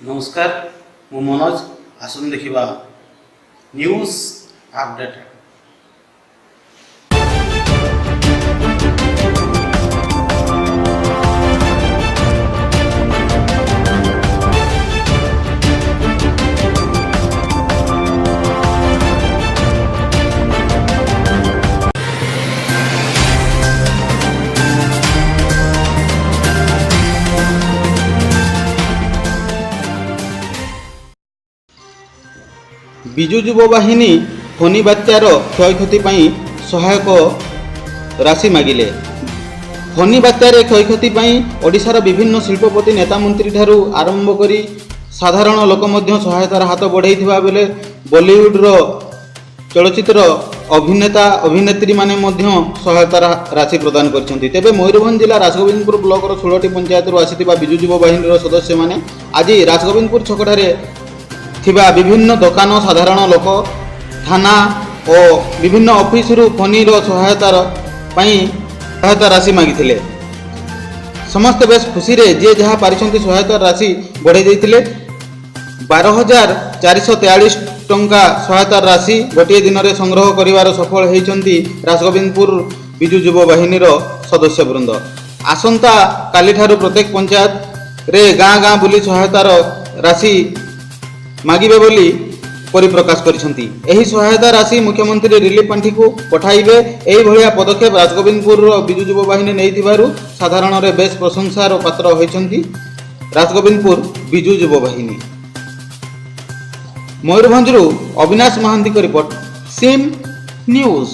नमस्कार मु मनोज आसन देखिबा न्यूज अपडेट। bijuyubabahini फनी बात्यार क्षयक्षति सहायक राशि मागिले। फनी बात्यार क्षयक्षति ओडिशार विभिन्न शिल्पपति नेता मंत्री ठारू आरंभ करी साधारण लोक मध्य सहायतार हाथ बढ़ाई बेले बॉलीवुड चलचित्र अभिनेता अभिनेत्री माने मध्य सहायतार राशि प्रदान करछन्ति। तेबे मयूरभंज जिला राजगोविंदपुर ब्लॉक 16टी पंचायत आसिथिबा bijuyubabahini सदस्य माने आज राजगोविंदपुर छकटारे थिबा विभिन्न दुकान साधारण लोक थाना और विभिन्न ऑफिस फनी सहायता राशि मागिथिले। समस्त बेस खुशी रे जे जहाँ पारिछन्ति सहायता राशि बढ़ाई देइथिले। 12,443 टंका सहायता राशि गोटे दिन में संग्रह करिवार सफल होइछन्ति राजगोविंदपुर bijuyubabahini सदस्य वृंद। आसंता काली ठारू प्रत्येक पंचायत रे गाँ गाँ बुली सहायतार राशि मागिबे बोली परिप्रकाश करिसंती। एही सहायता राशि मुख्यमंत्री रिलीफ पांठी को पठाइबे। एही भलिया पदक्षेप राजगोविंदपुर bijuyubabahini नेइथिबारु साधारण रे बेस प्रशंसार पात्र होइसंती राजगोविंदपुर bijuyubabahini। मयूरभंजरू अविनाश महांती को रिपोर्ट सिम न्यूज।